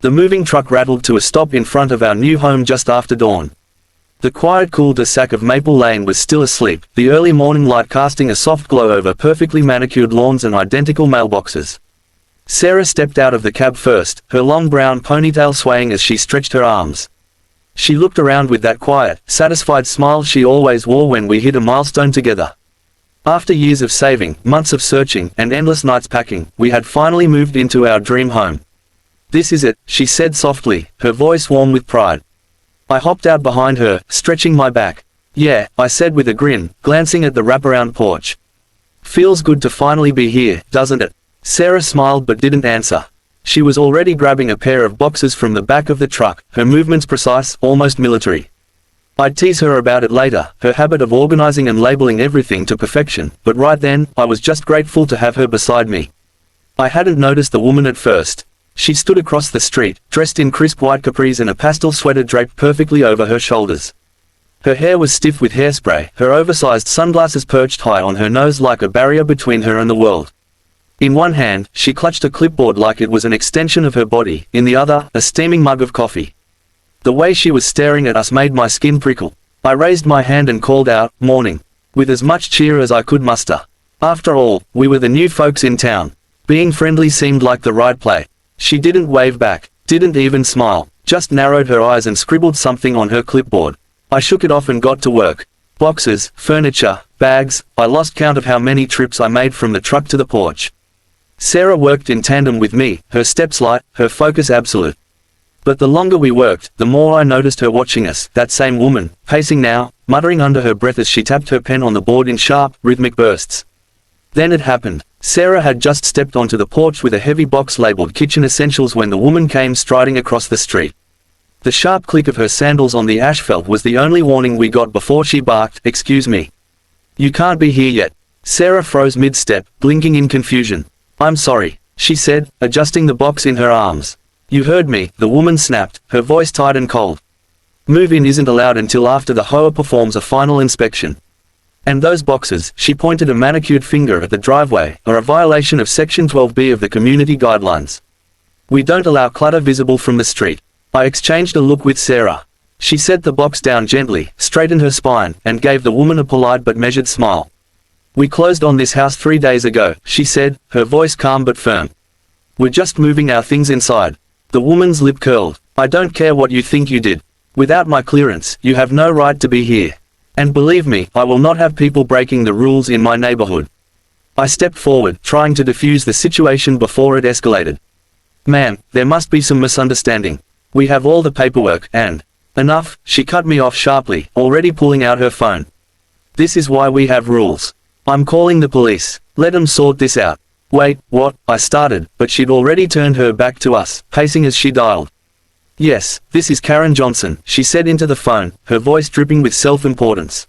The moving truck rattled to a stop in front of our new home just after dawn. The quiet cul-de-sac of Maple Lane was still asleep, the early morning light casting a soft glow over perfectly manicured lawns and identical mailboxes. Sarah stepped out of the cab first, her long brown ponytail swaying as she stretched her arms. She looked around with that quiet, satisfied smile she always wore when we hit a milestone together. After years of saving, months of searching, and endless nights packing, we had finally moved into our dream home. "This is it," she said softly, her voice warm with pride. I hopped out behind her, stretching my back. "Yeah," I said with a grin, glancing at the wraparound porch. "Feels good to finally be here, doesn't it?" Sarah smiled but didn't answer. She was already grabbing a pair of boxes from the back of the truck, her movements precise, almost military. I'd tease her about it later, her habit of organizing and labeling everything to perfection, but right then, I was just grateful to have her beside me. I hadn't noticed the woman at first. She stood across the street, dressed in crisp white capris and a pastel sweater draped perfectly over her shoulders. Her hair was stiff with hairspray, her oversized sunglasses perched high on her nose like a barrier between her and the world. In one hand, she clutched a clipboard like it was an extension of her body, in the other, a steaming mug of coffee. The way she was staring at us made my skin prickle. I raised my hand and called out, "Morning," with as much cheer as I could muster. After all, we were the new folks in town. Being friendly seemed like the right play. She didn't wave back, didn't even smile, just narrowed her eyes and scribbled something on her clipboard. I shook it off and got to work. Boxes, furniture, bags, I lost count of how many trips I made from the truck to the porch. Sarah worked in tandem with me, her steps light, her focus absolute. But the longer we worked, the more I noticed her watching us, that same woman, pacing now, muttering under her breath as she tapped her pen on the board in sharp, rhythmic bursts. Then it happened. Sarah had just stepped onto the porch with a heavy box labeled Kitchen Essentials when the woman came striding across the street. The sharp click of her sandals on the asphalt was the only warning we got before she barked, "Excuse me. You can't be here yet." Sarah froze mid-step, blinking in confusion. "I'm sorry," she said, adjusting the box in her arms. "You heard me," the woman snapped, her voice tight and cold. "Move-in isn't allowed until after the HOA performs a final inspection. And those boxes," she pointed a manicured finger at the driveway, "are a violation of Section 12B of the community guidelines. We don't allow clutter visible from the street." I exchanged a look with Sarah. She set the box down gently, straightened her spine, and gave the woman a polite but measured smile. "We closed on this house 3 days ago," she said, her voice calm but firm. "We're just moving our things inside." The woman's lip curled. "I don't care what you think you did. Without my clearance, you have no right to be here. And believe me, I will not have people breaking the rules in my neighborhood." I stepped forward, trying to defuse the situation before it escalated. "Ma'am, there must be some misunderstanding. We have all the paperwork, and—" "Enough," she cut me off sharply, already pulling out her phone. "This is why we have rules. I'm calling the police. Let them sort this out." "Wait, what?" I started, but she'd already turned her back to us, pacing as she dialed. "Yes, this is Karen Johnson," she said into the phone, her voice dripping with self-importance.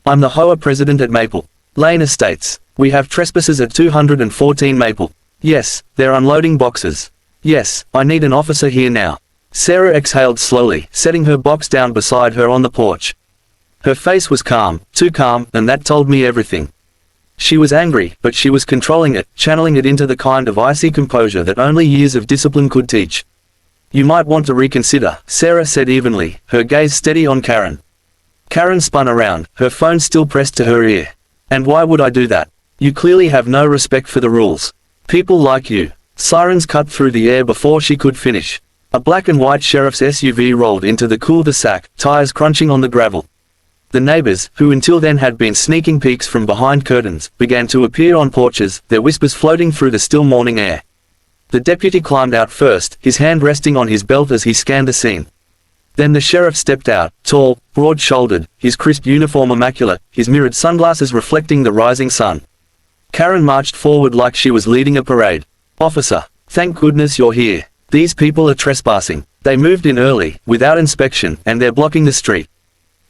"I'm the HOA president at Maple Lane Estates. We have trespassers at 214 Maple. Yes, they're unloading boxes. Yes, I need an officer here now." Sarah exhaled slowly, setting her box down beside her on the porch. Her face was calm, too calm, and that told me everything. She was angry, but she was controlling it, channeling it into the kind of icy composure that only years of discipline could teach. "You might want to reconsider," Sarah said evenly, her gaze steady on Karen. Karen spun around, her phone still pressed to her ear. "And why would I do that? You clearly have no respect for the rules. People like you." Sirens cut through the air before she could finish. A black and white sheriff's SUV rolled into the cul-de-sac, tires crunching on the gravel. The neighbors, who until then had been sneaking peeks from behind curtains, began to appear on porches, their whispers floating through the still morning air. The deputy climbed out first, his hand resting on his belt as he scanned the scene. Then the sheriff stepped out, tall, broad-shouldered, his crisp uniform immaculate, his mirrored sunglasses reflecting the rising sun. Karen marched forward like she was leading a parade. "Officer, thank goodness you're here. These people are trespassing. They moved in early, without inspection, and they're blocking the street.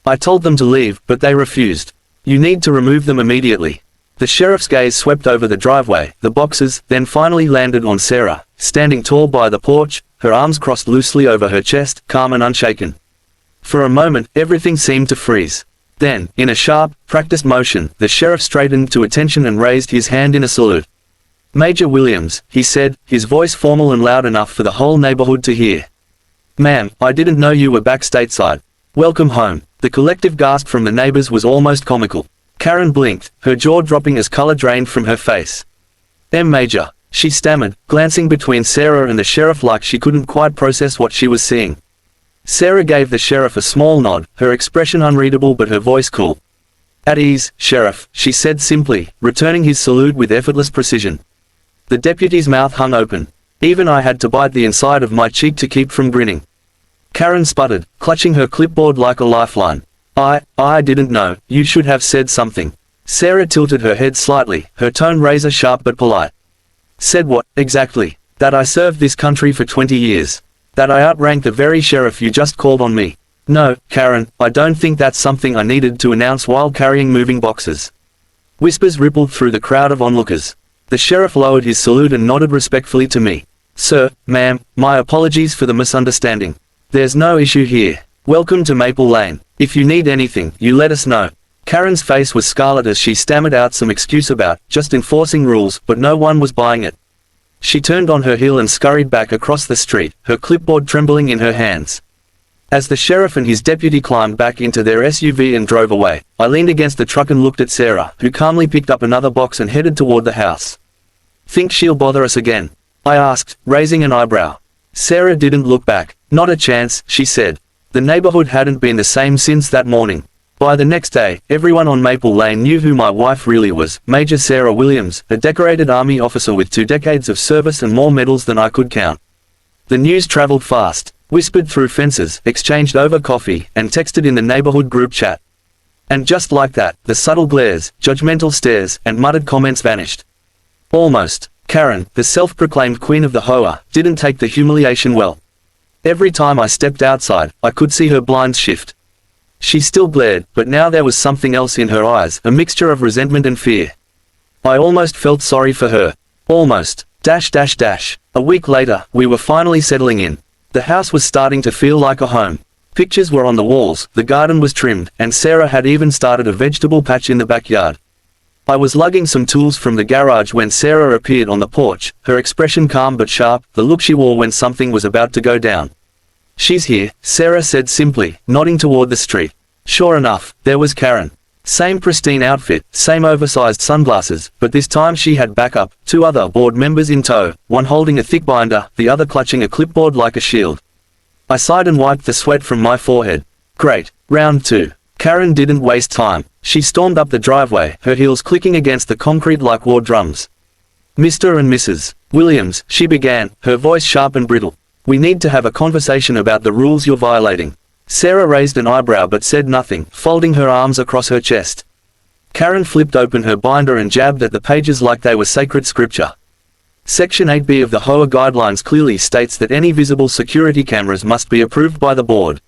I told them to leave, but they refused. You need to remove them immediately." The sheriff's gaze swept over the driveway, the boxes, then finally landed on Sarah, standing tall by the porch, her arms crossed loosely over her chest, calm and unshaken. For a moment, everything seemed to freeze. Then, in a sharp, practiced motion, the sheriff straightened to attention and raised his hand in a salute. Major Williams, he said, his voice formal and loud enough for the whole neighborhood to hear. Ma'am, I didn't know you were back stateside. Welcome home. The collective gasp from the neighbors was almost comical. Karen blinked, her jaw dropping as color drained from her face. Major, she stammered, glancing between Sarah and the sheriff like she couldn't quite process what she was seeing. Sarah gave the sheriff a small nod, her expression unreadable but her voice cool. At ease, Sheriff, she said simply, returning his salute with effortless precision. The deputy's mouth hung open. Even I had to bite the inside of my cheek to keep from grinning. Karen sputtered, clutching her clipboard like a lifeline. I didn't know, you should have said something. Sarah tilted her head slightly, her tone razor sharp but polite. Said what, exactly? That I served this country for 20 years. That I outranked the very sheriff you just called on me. No, Karen, I don't think that's something I needed to announce while carrying moving boxes. Whispers rippled through the crowd of onlookers. The sheriff lowered his salute and nodded respectfully to me. Sir, ma'am, my apologies for the misunderstanding. There's no issue here. Welcome to Maple Lane. If you need anything, you let us know. Karen's face was scarlet as she stammered out some excuse about just enforcing rules, but no one was buying it. She turned on her heel and scurried back across the street, her clipboard trembling in her hands. As the sheriff and his deputy climbed back into their SUV and drove away, I leaned against the truck and looked at Sarah, who calmly picked up another box and headed toward the house. Think she'll bother us again? I asked, raising an eyebrow. Sarah didn't look back. Not a chance, she said. The neighborhood hadn't been the same since that morning. By the next day, everyone on Maple Lane knew who my wife really was, Major Sarah Williams, a decorated Army officer with 2 decades of service and more medals than I could count. The news traveled fast, whispered through fences, exchanged over coffee, and texted in the neighborhood group chat. And just like that, the subtle glares, judgmental stares, and muttered comments vanished. Almost. Karen, the self-proclaimed queen of the HOA, didn't take the humiliation well. Every time I stepped outside, I could see her blinds shift. She still glared, but now there was something else in her eyes, a mixture of resentment and fear. I almost felt sorry for her. Almost. A week later, we were finally settling in. The house was starting to feel like a home. Pictures were on the walls, the garden was trimmed, and Sarah had even started a vegetable patch in the backyard. I was lugging some tools from the garage when Sarah appeared on the porch, her expression calm but sharp, the look she wore when something was about to go down. She's here, Sarah said simply, nodding toward the street. Sure enough, there was Karen. Same pristine outfit, same oversized sunglasses, but this time she had backup, 2 other board members in tow, one holding a thick binder, the other clutching a clipboard like a shield. I sighed and wiped the sweat from my forehead. Great. Round 2. Karen didn't waste time. She stormed up the driveway, her heels clicking against the concrete like war drums. Mr. and Mrs. Williams, she began, her voice sharp and brittle. We need to have a conversation about the rules you're violating. Sarah raised an eyebrow but said nothing, folding her arms across her chest. Karen flipped open her binder and jabbed at the pages like they were sacred scripture. Section 8B of the HOA guidelines clearly states that any visible security cameras must be approved by the board.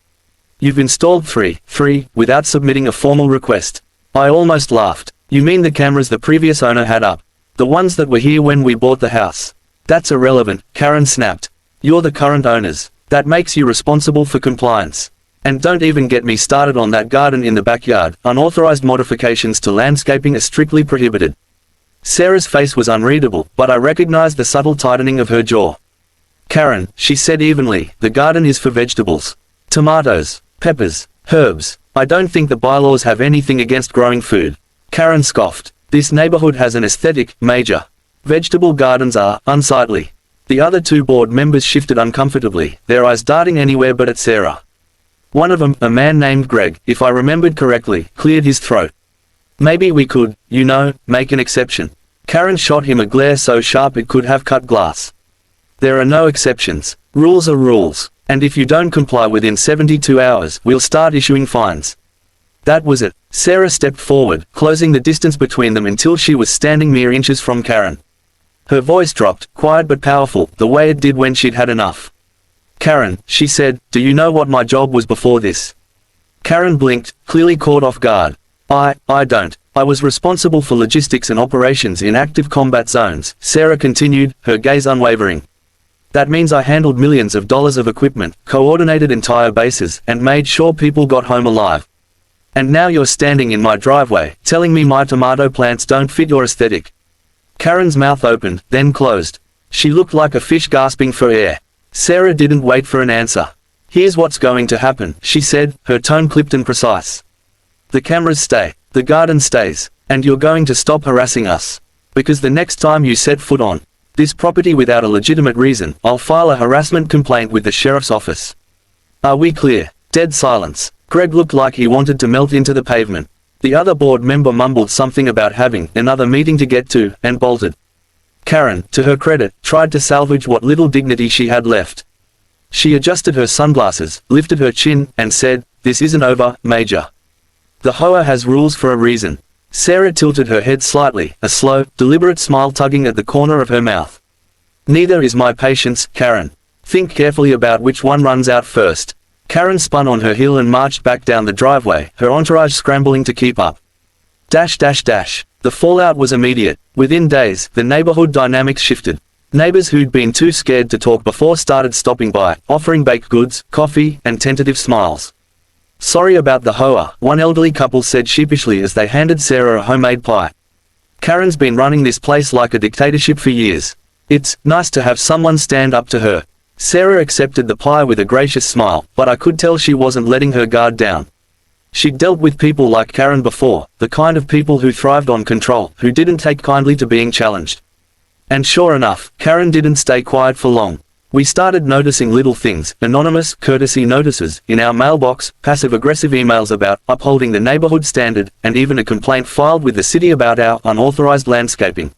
You've installed three, without submitting a formal request. I almost laughed. You mean the cameras the previous owner had up? The ones that were here when we bought the house? That's irrelevant, Karen snapped. You're the current owners. That makes you responsible for compliance. And don't even get me started on that garden in the backyard. Unauthorized modifications to landscaping are strictly prohibited. Sarah's face was unreadable, but I recognized the subtle tightening of her jaw. Karen, she said evenly, the garden is for vegetables. Tomatoes, peppers, herbs. I don't think the bylaws have anything against growing food. Karen scoffed. This neighborhood has an aesthetic, Major. Vegetable gardens are unsightly. The other 2 board members shifted uncomfortably, their eyes darting anywhere but at Sarah. One of them, a man named Greg, if I remembered correctly, cleared his throat. Maybe we could, make an exception. Karen shot him a glare so sharp it could have cut glass. There are no exceptions. Rules are rules. And if you don't comply within 72 hours, we'll start issuing fines. That was it. Sarah stepped forward, closing the distance between them until she was standing mere inches from Karen. Her voice dropped, quiet but powerful, the way it did when she'd had enough. Karen, she said, do you know what my job was before this? Karen blinked, clearly caught off guard. I don't. I was responsible for logistics and operations in active combat zones, Sarah continued, her gaze unwavering. That means I handled millions of dollars of equipment, coordinated entire bases, and made sure people got home alive. And now you're standing in my driveway, telling me my tomato plants don't fit your aesthetic. Karen's mouth opened, then closed. She looked like a fish gasping for air. Sarah didn't wait for an answer. "Here's what's going to happen," she said, her tone clipped and precise. "The cameras stay. The garden stays. And you're going to stop harassing us. Because the next time you set foot on this property without a legitimate reason, I'll file a harassment complaint with the sheriff's office. Are we clear?" Dead silence. Greg looked like he wanted to melt into the pavement. The other board member mumbled something about having another meeting to get to, and bolted. Karen, to her credit, tried to salvage what little dignity she had left. She adjusted her sunglasses, lifted her chin, and said, "This isn't over, Major. The HOA has rules for a reason." Sarah tilted her head slightly, a slow, deliberate smile tugging at the corner of her mouth. "Neither is my patience, Karen. Think carefully about which one runs out first." Karen spun on her heel and marched back down the driveway, her entourage scrambling to keep up. The fallout was immediate. Within days, the neighborhood dynamics shifted. Neighbors who'd been too scared to talk before started stopping by, offering baked goods, coffee, and tentative smiles. "Sorry about the HOA," one elderly couple said sheepishly as they handed Sarah a homemade pie. "Karen's been running this place like a dictatorship for years. It's nice to have someone stand up to her." Sarah accepted the pie with a gracious smile, but I could tell she wasn't letting her guard down. She'd dealt with people like Karen before, the kind of people who thrived on control, who didn't take kindly to being challenged. And sure enough, Karen didn't stay quiet for long. We started noticing little things, anonymous courtesy notices in our mailbox, passive-aggressive emails about upholding the neighborhood standard, and even a complaint filed with the city about our unauthorized landscaping.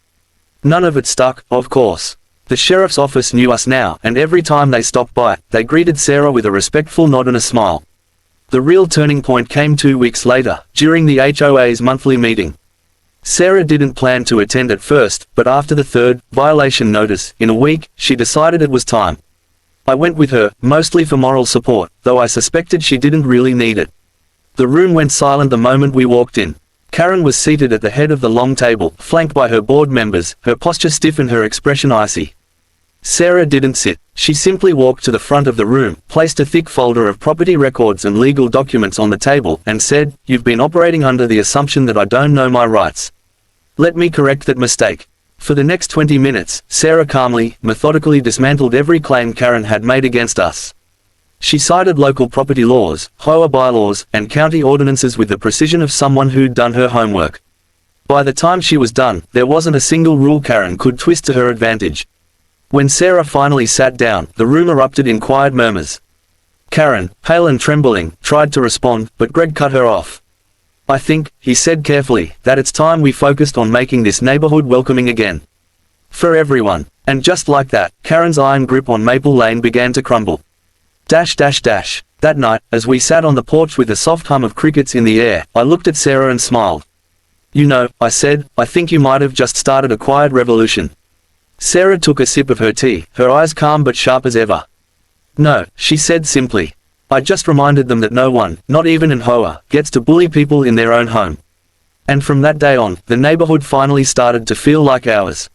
None of it stuck, of course. The sheriff's office knew us now, and every time they stopped by, they greeted Sarah with a respectful nod and a smile. The real turning point came 2 weeks later, during the HOA's monthly meeting. Sarah didn't plan to attend at first, but after the third violation notice in a week, she decided it was time. I went with her, mostly for moral support, though I suspected she didn't really need it. The room went silent the moment we walked in. Karen was seated at the head of the long table, flanked by her board members, her posture stiff and her expression icy. Sarah didn't sit. She simply walked to the front of the room, placed a thick folder of property records and legal documents on the table, and said, "You've been operating under the assumption that I don't know my rights. Let me correct that mistake." For the next 20 minutes, Sarah calmly, methodically dismantled every claim Karen had made against us. She cited local property laws, HOA bylaws, and county ordinances with the precision of someone who'd done her homework. By the time she was done, there wasn't a single rule Karen could twist to her advantage. When Sarah finally sat down, the room erupted in quiet murmurs. Karen, pale and trembling, tried to respond, but Greg cut her off. "I think," he said carefully, "that it's time we focused on making this neighborhood welcoming again. For everyone." And just like that, Karen's iron grip on Maple Lane began to crumble. That night, as we sat on the porch with a soft hum of crickets in the air, I looked at Sarah and smiled. "You know," I said, "I think you might have just started a quiet revolution." Sarah took a sip of her tea, her eyes calm but sharp as ever. "No," she said simply. "I just reminded them that no one, not even an HOA, gets to bully people in their own home." And from that day on, the neighborhood finally started to feel like ours.